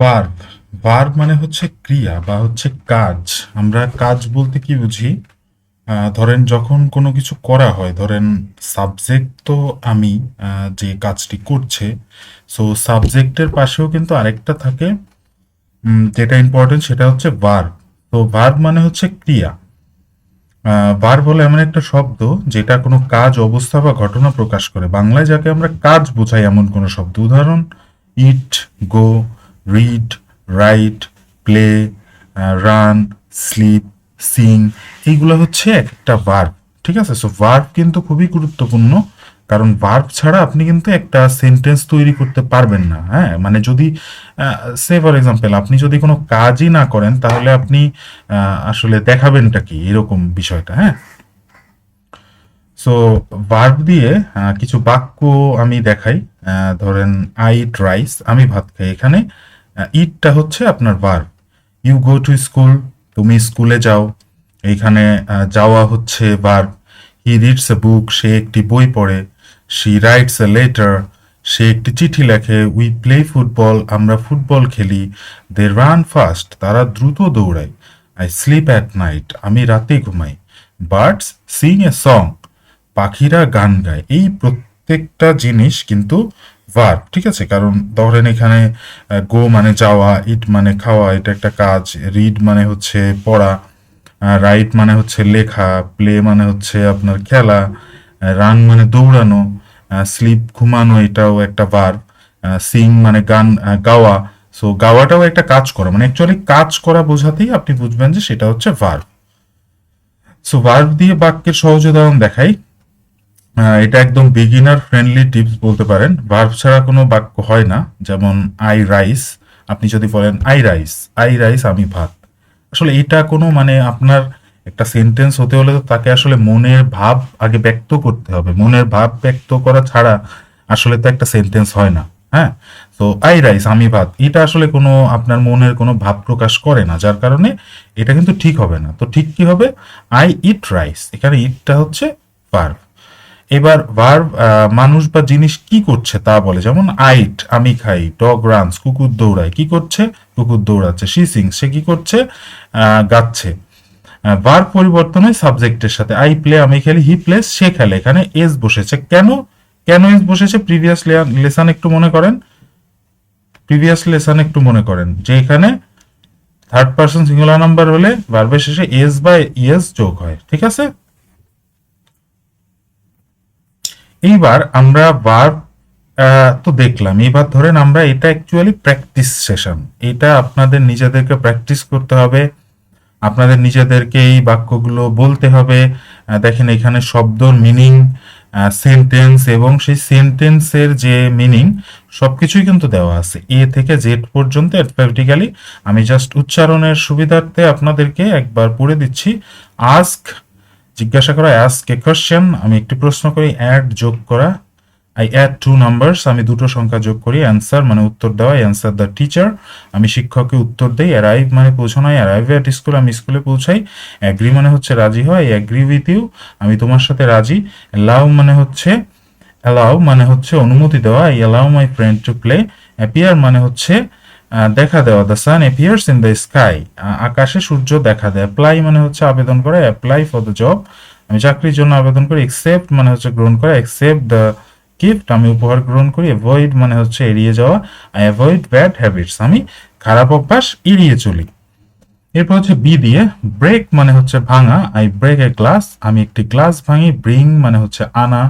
Verb verb মানে হচ্ছে ক্রিয়া বা হচ্ছে কাজ। আমরা কাজ বলতে কি বুঝি? ধরেন যখন কোনো কিছু করা হয়, ধরেন সাবজেক্ট তো আমি, যে কাজটি করছে, সো সাবজেক্টের পাশেও কিন্তু আরেকটা থাকে, যেটা ইম্পর্টেন্ট সেটা হচ্ছে ভার্ব। তো ভার্ব মানে হচ্ছে ক্রিয়া। ভার্ব হলো এমন একটা শব্দ যেটা কোনো কাজ, অবস্থা বা ঘটনা প্রকাশ করে। বাংলায় যাকে আমরা কাজ বোঝাই এমন কোনো শব্দ, উদাহরণ eat, go, read, write, play, run, sleep, sing, এইগুলো হচ্ছে একটা ভার্ব। ঠিক আছে, সো ভার্ব কিন্তু খুবই গুরুত্বপূর্ণ, কারণ ভার্ব ছাড়া আপনি কিন্তু একটা সেন্টেন্স তৈরি করতে পারবেন না। হ্যাঁ, মানে যদি সে ফর এক্সাম্পল আপনি যদি কোনো কাজই না করেন, তাহলে আপনি আসলে দেখাবেনটা কি, এরকম বিষয়টা। হ্যাঁ, সো ভার্ব দিয়ে কিছু বাক্য আমি দেখাই। ধরেন আই ইট রাইস, আমি ভাত খাই। এখানে ইটটা হচ্ছে আপনার verb. You go to school, তুমি স্কুলে যাও। এইখানে যাওয়া হচ্ছে ভার্ব। হি রিডস এ বুক, সে একটি বই পড়ে। শি রাইটস এ লেটার, সে একটি চিঠি লেখে। উই প্লে ফুটবল, আমরা ফুটবল খেলি। দে রান ফাস্ট, তারা দ্রুত দৌড়ায়। আই স্লিপ অ্যাট নাইট, আমি রাতে ঘুমাই। বার্ডস সিং এ সং, পাখিরা গান গায়। এই প্রত্যেকটা জিনিস কিন্তু ভার্ব। ঠিক আছে, কারণ ধরেন এখানে গো মানে যাওয়া, ইট মানে খাওয়া, এটা একটা কাজ। রিড মানে হচ্ছে পড়া, রাইট মানে হচ্ছে লেখা, প্লে মানে হচ্ছে আপনার খেলা, রান মানে দৌড়ানো, স্লিপ ঘুমানো, এটাও একটা ভার্ব। সিং মানে গান, গাওয়া। সো গাওয়াটাও একটা কাজ করা, মানে অ্যাকচুয়ালি কাজ করা বোঝাতেই আপনি বুঝবেন যে সেটা হচ্ছে ভার্ব। সো ভার্ব দিয়ে বাক্যের সহজ উদাহরণ দেখাই। এটা একদম বিগিনার ফ্রেন্ডলি টিপস বলতে পারেন। ভার্ব ছাড়া কোনো বাক্য হয় না। যেমন আই রাইস, আপনি যদি বলেন আই রাইস আমি ভাত, আসলে এটা কোনো মানে আপনার একটা সেন্টেন্স হতে হলে তো তাকে আসলে মনের ভাব আগে ব্যক্ত করতে হবে। মনের ভাব ব্যক্ত করা ছাড়া আসলে তো একটা সেন্টেন্স হয় না। হ্যাঁ, তো আই রাইস আমি ভাত, এটা আসলে কোনো আপনার মনের কোনো ভাব প্রকাশ করে না, যার কারণে এটা কিন্তু ঠিক হবে না। তো ঠিক কি হবে? আই ইট রাইস, এখানে ইটটা হচ্ছে ভার্ব। এবার ভার্ব মানুষ বা জিনিস কি করছে তা বলে। যেমন আইট আমি খাই, ডগ রানস কুকুর দৌড়ায়। কি করছে? কুকুর দৌড়াচ্ছে। শি সিংস, সে কি করছে? গাচ্ছে। ভার্ব পরিবর্তন হয় সাবজেক্টের সাথে। আই প্লে আমি খেলি, হি প্লেস সে খেলে। এখানে এস বসেছে কেন? কেন এস বসেছে? প্রিভিয়াস লেসন একটু মনে করেন, যে এখানে থার্ড পার্সন সিঙ্গুলার নাম্বার হলে ভার্বের শেষে এস বা ইএস যোগ হয়। ঠিক আছে, এইবার আমরা ভার্ব তো দেখলাম। এবার ধরেন আমরা এটা অ্যাকচুয়ালি প্র্যাকটিস সেশন, এটা আপনাদের নিজেদেরকে প্র্যাকটিস করতে হবে। আপনাদের নিজেদেরকে এই বাক্যগুলো বলতে হবে। দেখেন এখানে শব্দর মিনিং, সেন্টেন্স এবং সেই সেন্টেন্সের যে মিনিং সবকিছুই কিন্তু দেওয়া আছে, এ থেকে জেড পর্যন্ত অ্যালফাবেটিক্যালি। আমি জাস্ট উচ্চারণের সুবিধার্থে আপনাদেরকে একবার পড়ে দিচ্ছি। আস্ক, জিজ্ঞাসা করা। অ্যাস্ক এ কোশ্চেন, আমি একটি প্রশ্ন করি। অ্যাড, যোগ করা। আই অ্যাড টু নাম্বারস, আমি দুটো সংখ্যা যোগ করি। অ্যান্সার মানে উত্তর দেওয়া। অ্যান্সার দ্য টিচার, আমি শিক্ষককে উত্তর দেই। অ্যারাইভ মানে পৌঁছানো। অ্যারাইভ অ্যাট স্কুল, আমি স্কুলে পৌঁছাই। অ্যাগ্রি মানে হচ্ছে রাজি হয়। অ্যাগ্রি উইথ ইউ, আমি তোমার সাথে রাজি। অ্যালাউ মানে হচ্ছে অনুমতি দেওয়া। I allow my friend to play. Appear মানে হচ্ছে দেখা দেওয়া। The sun appears in the sky, আকাশে সূর্য দেখা দেয়। অ্যাপ্লাই মানে হচ্ছে আবেদন করা। অ্যাপ্লাই ফর দ্য জব, আমি চাকরির জন্য আবেদন করি। একসেপ্ট মানে হচ্ছে গ্রহণ করা। একসেপ্ট দ্য গিফট, আমি উপহার গ্রহণ করি। অ্যাভয়েড মানে হচ্ছে এড়িয়ে যাওয়া। আই অ্যাভয়েড ব্যাড হ্যাবিটস, আমি খারাপ অভ্যাস এড়িয়ে চলি। এরপর হচ্ছে বি দিয়ে। ব্রেক মানে হচ্ছে ভাঙা। আই ব্রেক এ গ্লাস, আমি একটি গ্লাস ভাঙি। ব্রিং মানে হচ্ছে আনা।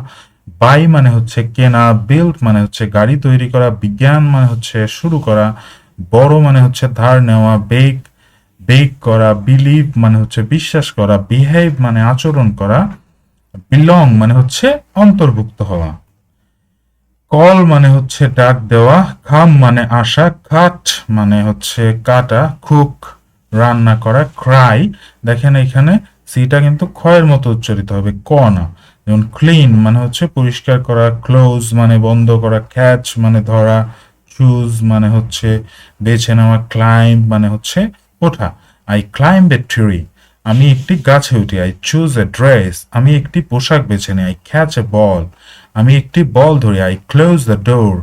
বাই মানে হচ্ছে কেনা। বিল্ড মানে হচ্ছে গাড়ি তৈরি করা। বিজ্ঞান মানে হচ্ছে শুরু করা। বড় মানে হচ্ছে ধার নেওয়া। বেক, বেক করা। বিলিভ মানে হচ্ছে বিশ্বাস করা। বিহেভ মানে আচরণ করা। বিলং মানে হচ্ছে অন্তর্ভুক্ত হওয়া। কল মানে হচ্ছে ডাক দেওয়া। খাম মানে আসা। কাট মানে হচ্ছে কাটা। কুক রান্না করা। ক্রাই, দেখেন এখানে সিটা কিন্তু ক্ষয়ের মতো উচ্চারিত হবে, ক না। যেমন ক্লিন মানে হচ্ছে পরিষ্কার করা। ক্লোজ মানে বন্ধ করা। ক্যাচ মানে ধরা। চুজ মানে হচ্ছে বেছে নেওয়া। ক্লাইম্ব মানে হচ্ছে ওঠা। আই ক্লাইম্ব এ ট্রি, আমি একটি গাছে উঠি। আই চুজ এ ড্রেস, আমি একটি পোশাক বেছে নিই। আই ক্যাচ এ বল, আমি একটি বল ধরি। আই ক্লোজ দ্য ডোর,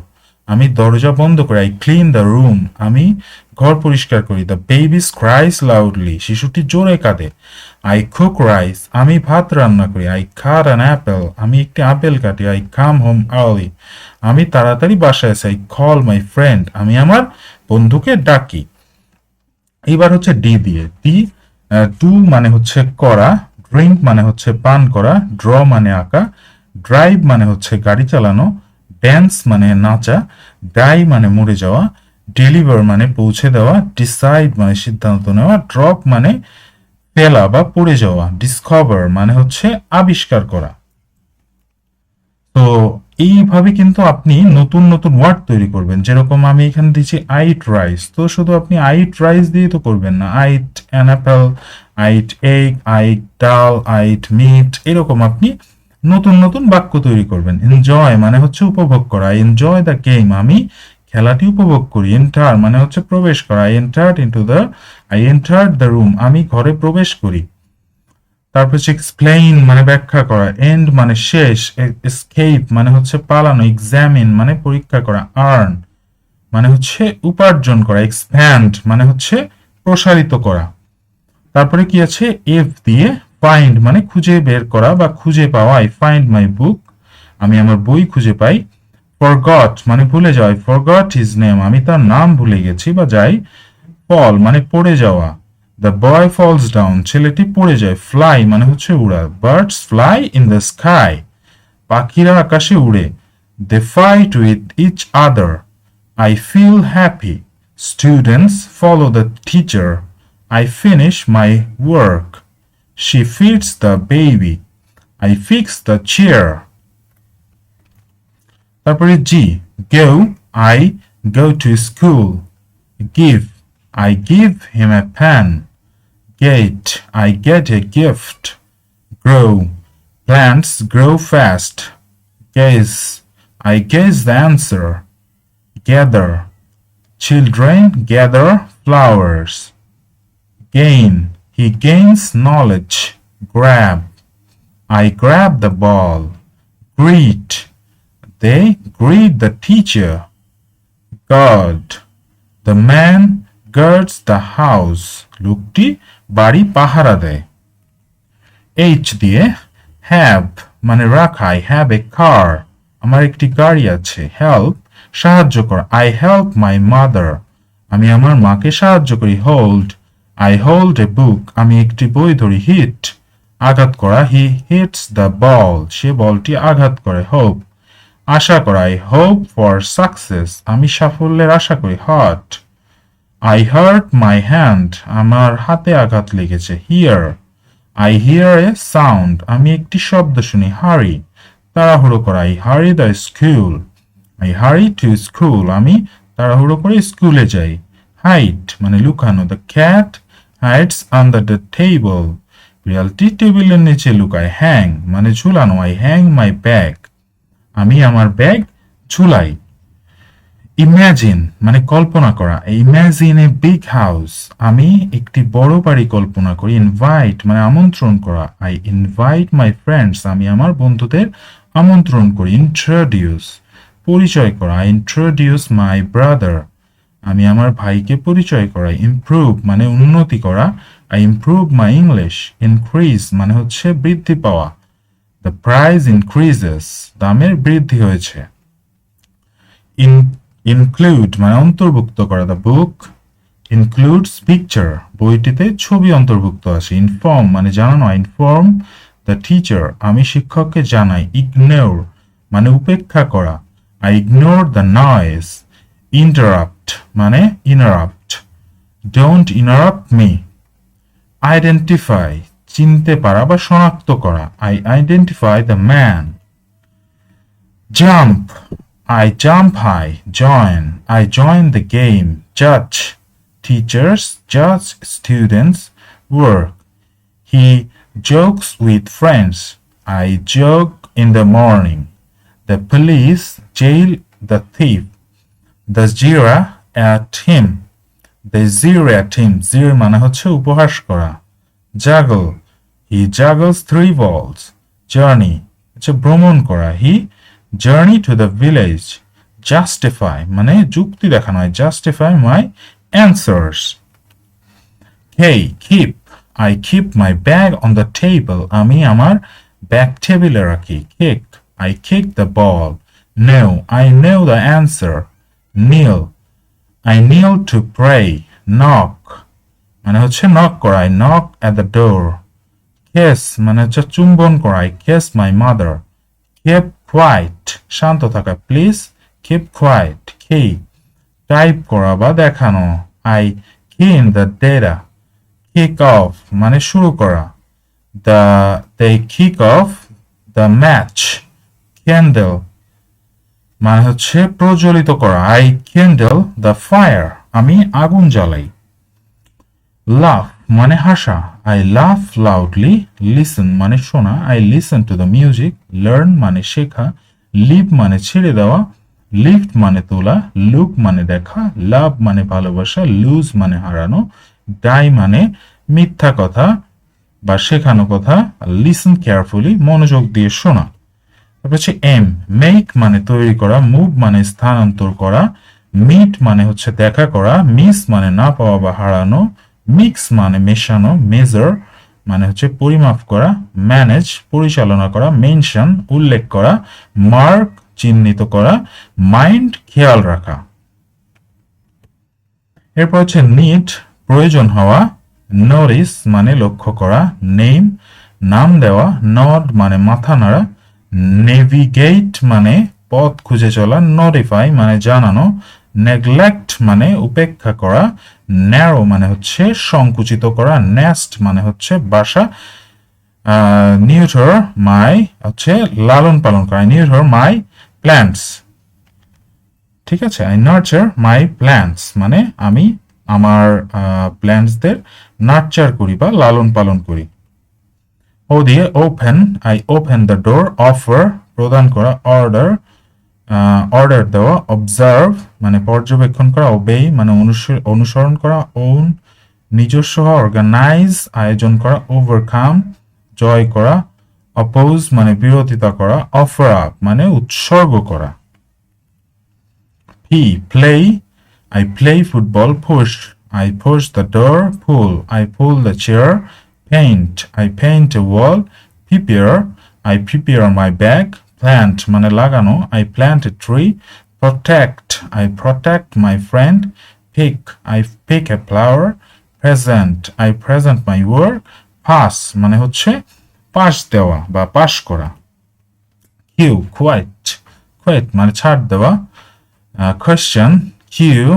আমি দরজা বন্ধ করি, আই ক্লিন দ্য রুম, আমি ঘর পরিষ্কার করি। দ্য বেবিস ক্রাইস লাউডলি, শিশুটি জোরে কাঁদে। আই কুক রাইস, আমি ভাত রান্না করি। আই কাট অ্যান অ্যাপেল, আমি একটি আপেল কাটি। আই কাম হোম আর্লি, আমি তাড়াতাড়ি বাসায় আসি। আই কল মাই ফ্রেন্ড, আমি আমার বন্ধুকে ডাকি। এবার হচ্ছে ডি দিয়ে। ডি, ডু মানে হচ্ছে করা, ড্রিঙ্ক মানে হচ্ছে পান করা, ড্র মানে আঁকা, ড্রাইভ মানে হচ্ছে গাড়ি চালানো, ড্যান্স মানে নাচা, ডাই মানে মরে যাওয়া, ডেলিভার মানে পৌঁছে দেওয়া, ডিসাইড মানে সিদ্ধান্ত নেওয়া, ড্রপ মানে ফেলা বা পড়ে যাওয়া, ডিসকভার মানে হচ্ছে আবিষ্কার করা। তো এইভাবে কিন্তু আপনি নতুন নতুন ওয়ার্ড তৈরি করবেন। যেরকম আমি এখানে দিচ্ছি আইট রাইস, তো শুধু আপনি আইট রাইস দিয়ে তো করবেন না। Ate an apple, ate egg, ate dal, ate meat, এরকম আপনি নতুন নতুন বাক্য তৈরি করবেন। এনজয় মানে হচ্ছে উপভোগ করা, আই এনজয় দ্য গেম, আমি খেলাটি উপভোগ করি। এন্টার মানে হচ্ছে প্রবেশ করা, আই এন্টার্ড দ্য রুম, আমি ঘরে প্রবেশ করি। তারপর হচ্ছে এক্সপ্লেইন মানে ব্যাখ্যা করা, এন্ড মানে শেষ, এসকেপ মানে হচ্ছে পালানো, এক্সামিন মানে পরীক্ষা করা, আর্ন মানে হচ্ছে উপার্জন করা, এক্সপ্যান্ড মানে হচ্ছে প্রসারিত করা। তারপরে কি আছে এফ দিয়ে, ফাইন্ড মানে খুঁজে বের করা বা খুঁজে পাওয়া, আই ফাইন্ড মাই বুক, আমি আমার বই খুঁজে পাই। ফরগট মানে ভুলে যাওয়া, ফরগট হিজ নেম, আমি তার নাম ভুলে গেছি বা যাই। ফল মানে পড়ে যাওয়া, দ্য বয় ফলস ডাউন, ছেলেটি পড়ে যায়। ফ্লাই মানে হচ্ছে উড়া, birds fly in the sky, পাখিরা আকাশে উড়ে। They fight with each other, I feel happy. Students follow the teacher, I finish my work. She feeds the baby, I fix the chair. তারপরে G, go, I go to school. Give, I give him a pen. Get, I get a gift. Grow, plants grow fast. Guess, I guess the answer. Gather, children gather flowers. Gain, he gains knowledge. Grab, I grab the ball. Greet, they greet the teacher. Guard, the man guards the house, লোকটি বাড়ি পাহারা দেয়। H দিয়ে, have মানে রাখা, I have a কার, আমার একটি গাড়ি আছে। হেল্প সাহায্য করা, আই হেল্প মাই মাদার, আমি আমার মাকে সাহায্য করি। হোল্ড, আই হোল্ড এ বুক, আমি একটি বই ধরি। হিট আঘাত করা, হি হিটস দ্য বল, সে বলটি আঘাত করে। হোপ আশা করা, আই হোপ ফর সাকসেস, আমি সাফল্যের আশা করি। Hurt, I hurt my hand, আমার হাতে আঘাত লেগেছে। Hear, I hear a sound, আমি একটি শব্দ শুনি। হারি তাড়াহুড়ো করা, I hurry the school, I hurry to school, আমি তাড়াহুড়ো করে স্কুলে যাই। হাইড মানে লুকানো, the cat hides under the table, বিড়ালটি টেবিলের নিচে লুকায়। হ্যাং মানে ঝুলানো, আই হ্যাং মাই ব্যাগ, আমি আমার ব্যাগ ঝুলাই। ইম্যাজিন মানে কল্পনা করা, ইম্যাজিন এ বিগ হাউস, আমি একটি বড় বাড়ি কল্পনা করি। ইনভাইট মানে আমন্ত্রণ করা, আই ইনভাইট মাই ফ্রেন্ডস, আমি আমার বন্ধুদের আমন্ত্রণ করি। ইন্ট্রোডিউস পরিচয় করা, আই ইন্ট্রোডিউস মাই ব্রাদার, আমি আমার ভাইকে পরিচয় করাই। ইমপ্রুভ মানে উন্নতি করা, I improve my English. Increase মানে হচ্ছে বৃদ্ধি পাওয়া, দ্য প্রাইস ইনক্রিজেস, দামের বৃদ্ধি হয়েছে। ইনক্লুড মানে অন্তর্ভুক্ত করা, দ্য বুক ইনক্লুডস পিকচার, বইটিতে ছবি অন্তর্ভুক্ত আছে। ইনফর্ম মানে জানানো, আই ইনফর্ম দ্য টিচার, আমি শিক্ষককে জানাই। ইগনোর মানে উপেক্ষা করা, I ignore the noise. Interrupt মানে interrupt, don't interrupt me. Identify চিনতে পারা বা শনাক্ত করা, I identify the man. Jump, I jump high. Join, I join the game. Judge, teachers judge students' work. He jokes with friends. I joke in the morning. The police jail the thief. The jeer at him. They jeer at him. Jeer মানে হচ্ছে উপহাস করা। Juggle, he juggles 3 balls. Journey হচ্ছে ভ্রমণ করা, he journey to the village. Justify মানে যুক্তি দেখানো হয়, justify my answers. Hey keep, I keep my bag on the table, আমি আমার ব্যাগ টেবিলে রাখি। Kick, I kick the ball. Know, I know the answer. kneel, I kneel to pray. knock মানে হচ্ছে নক করা, I knock at the door. kiss মানে হচ্ছে চুম্বন করা, I kiss my mother. keep quiet শান্ত থাকা, please keep quiet. key type করা বা দেখানো, I key in the data. kick off মানে শুরু করা, they kick off the match. candle মানে হচ্ছে প্রজ্বলিত করা, I kindle the fire, আমি আগুন জ্বালাই। লাফ মানে হাসা, I laugh loudly. লিসেন মানে শোনা, I listen to the music. Learn মানে শেখা, লিভ মানে ছেড়ে দেওয়া, লিফট মানে তোলা, লুক মানে দেখা, লাভ মানে ভালোবাসা, লুজ মানে হারানো, ডাই মানে মিথ্যা কথা বা শেখানো কথা, লিসেন কেয়ারফুলি মনোযোগ দিয়ে শোনা। তারপর হচ্ছে এম, মেক মানে তৈরি করা, মুভ মানে স্থানান্তর করা, মিট মানে হচ্ছে দেখা করা, মিস মানে না পাওয়া বা হারানো, মিক্স মানে মেশানো, মেজার মানে হচ্ছে পরিমাপ করা, ম্যানেজ পরিচালনা করা, মেনশন উল্লেখ করা, মার্ক চিহ্নিত করা, মাইন্ড খেয়াল রাখা। এরপর হচ্ছে নিড প্রয়োজন হওয়া, নোটিস মানে লক্ষ্য করা, নেম নাম দেওয়া, নড মানে মাথা নাড়া, নেভিগেট মানে পথ খুঁজে চলা, নোটিফাই মানে জানানো, নেগলেক্ট মানে উপেক্ষা করা, ন্যারো মানে হচ্ছে সংকুচিত করা, নেস্ট মানে হচ্ছে বাসা, নিউটার মাই হচ্ছে লালন পালন করা, নিউটার মাই প্ল্যান্টস। ঠিক আছে, আই নার্চার মাই প্ল্যান্টস মানে আমি আমার প্ল্যান্টসদের নার্চার করি বা লালন পালন করি। ও দিয়ে open, I open the door, offer প্রদান করা, অর্ডার অর্ডার দেওয়া, অবজার্ভ মানে পর্যবেক্ষণ করা, ওবেই মানে অনুসরণ করা, ওন নিজস্ব হওয়া, অর্গানাইজ আয়োজন করা, ওভারকাম জয় করা, অপোজ মানে বিরোধিতা করা, অফার আপ মানে উৎসর্গ করা। P, play, I play football, push, I push the door, pull, I pull the chair, paint, I paint a wall, prepare, I prepare my bag, plant মানে লাগানো, I plant a tree, protect, I protect my friend, pick, I pick a flower, present, I present my work, pass মানে হচ্ছে pass দেওয়া বা pass করা। Q, quit, quit মানে ছাড় দেওয়া, question, কিউ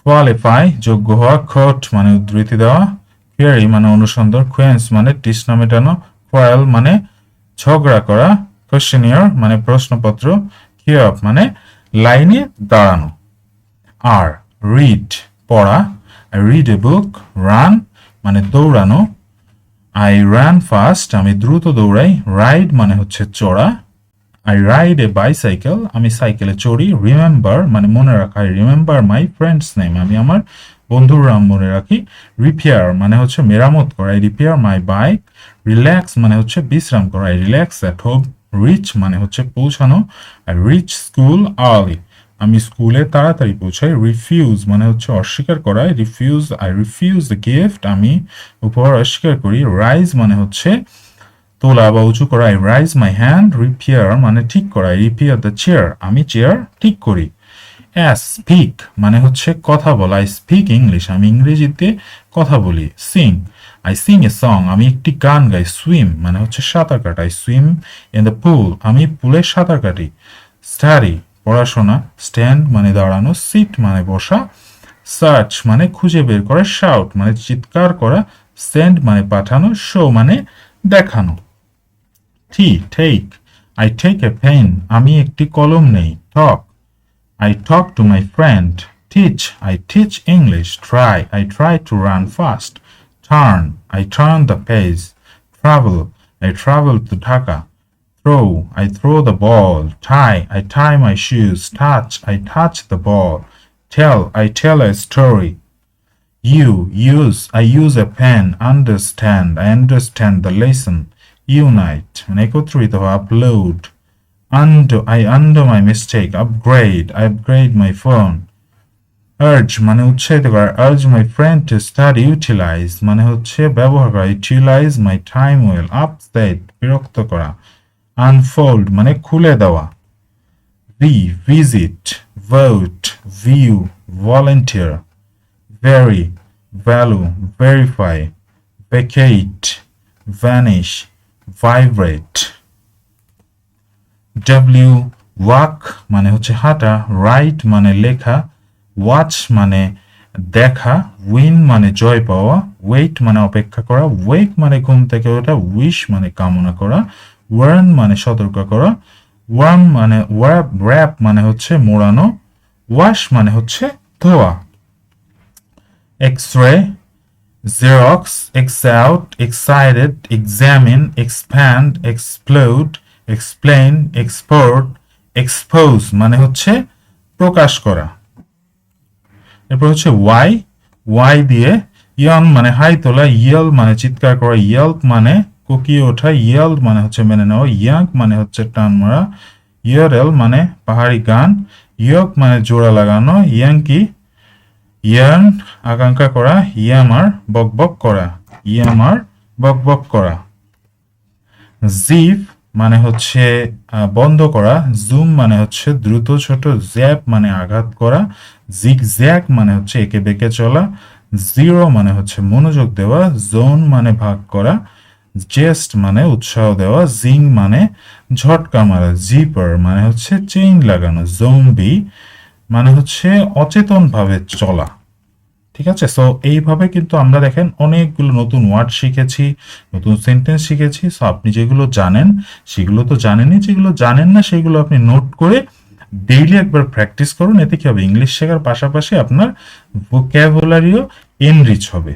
কোয়ালিফাই যোগ্য হওয়া, কোট মানে উদ্ধৃতি দেওয়া, কোয়েরি মানে অনুসন্ধান, কোয়েন্স মানে তৃষ্ণা মেটানো, কোয়ারেল মানে ঝগড়া করা, কোয়েশ্চেনিয়ার মানে প্রশ্নপত্র, কিউ আপ মানে লাইনে দাঁড়ানো। আর রিড পড়া, I read a book, run মানে দৌড়ানো, আই রান ফাস্ট আমি দ্রুত দৌড়াই, রাইড মানে হচ্ছে চড়া, আই রাইড এ বাইসাইকেল আমি সাইকেলে চড়ি, রিমেম্বার মানে মনে রাখা, I remember my friends name আমি আমার বন্ধুর নাম মনে রাখি, রিপেয়ার মানে হচ্ছে মেরামত করা, I repair my bike, relax মানে হচ্ছে বিশ্রাম করা, I relax at home, reach মানে হচ্ছে পৌঁছানো, আই রিচ স্কুল আর্লি আমি স্কুলে তাড়াতাড়ি পৌঁছাই, রিফিউজ মানে হচ্ছে অস্বীকার করা, আই রিফিউজ দ্য গিফট আমি উপহার অস্বীকার করি, রাইজ মানে হচ্ছে তোলা বা উঁচু করা, I rise my hand, repair মানে ঠিক করা, আই রিপেয়ার দ্য চেয়ার আমি চেয়ার ঠিক করি। স্পিক মানে হচ্ছে কথা বলা, আই স্পিক ইংলিশ আমি ইংরেজিতে কথা বলি, Singh I sing a song আমি একটি গান গাই, সুইম মানে হচ্ছে সাঁতার কাটা, I swim in the pool আমি পুলে সাঁতার কাটি, স্টাডি পড়াশোনা, স্ট্যান্ড মানে দাঁড়ানো, সিট মানে বসা, সার্চ মানে খুঁজে বের করা, শাউট মানে চিৎকার করা, সেন্ড মানে পাঠানো, শো মানে দেখানো। Take I take a pen আমি একটি কলম নেই, টক I talk to my friend, teach I teach English, try I try to run fast, turn I turn the page, travel I travel to Dhaka, throw I throw the ball, tie I tie my shoes, touch I touch the ball, tell I tell a story, use I use a pen, understand I understand the lesson, unite একত্রিত হওয়া, upload I undo my mistake. Upgrade, I upgrade my phone. Urge মানে উৎসাহিত করা, urge my friend to study. Utilize মানে হচ্ছে ব্যবহার করা, utilize my time well. Upset বিরক্ত করা, unfold মানে খুলে দেওয়া, visit, vote, view, volunteer, vary, value, verify, vacate, vanish, vibrate. W walk মানে হচ্ছে হাঁটা, write মানে লেখা, watch মানে দেখা, win মানে জয় পাওয়া, wait মানে অপেক্ষা করা, wake মানে ঘুম থেকে ওঠা, wish মানে কামনা করা, warn মানে সতর্ক করা, warm মানে wrap মানে হচ্ছে মোড়ানো, wash মানে হচ্ছে ধোয়া। X-ray, Xerox, X out, excited, examine, expand, explode, explain, export, expose মানে হচ্ছে প্রকাশ করা। এরপর হচ্ছে ওয়াই দিয়ে ইয়ন মানে হাই তোলা, ইয়েল মানে চিৎকার করা, ইয়েল্প মানে কোকিয়ে ওঠা, ইয়েল্ড মানে হচ্ছে মেনে নেওয়া, ইয়াং মানে হচ্ছে টান মারা, ইয়রেল মানে পাহাড়ি গান, ইয়ক মানে জোড়া লাগানো, ইয়াংকি ইয়ার্ন আকাঙ্ক্ষা করা, ইয়ামার বকবক করা, ইয়ামার বকবক করা। জিপ মানে হচ্ছে বন্ধ করা, জুম মানে হচ্ছে দ্রুত ছোট, জ্যাপ মানে আঘাত করা, জিগজ্যাগ মানে হচ্ছে একে বেঁকে চলা, জিরো মানে হচ্ছে মনোযোগ দেওয়া, জোন মানে ভাগ করা, জেস্ট মানে উৎসাহ দেওয়া, জিং মানে ঝটকা মারা, জিপার মানে হচ্ছে চেইন লাগানো, জোম্বি মানে হচ্ছে অচেতন ভাবে চলা। ঠিক আছে, সো এইভাবে কিন্তু আমরা দেখেন অনেকগুলো নতুন ওয়ার্ড শিখেছি, নতুন সেন্টেন্স শিখেছি। সো আপনি যেগুলো জানেন সেগুলো তো জানেনই, যেগুলো জানেন না সেগুলো আপনি নোট করে ডেইলি একবার প্র্যাকটিস করুন। এতে কি হবে, ইংলিশ শেখার পাশাপাশি আপনার ভোক্যাবুলারিও এনরিচ হবে।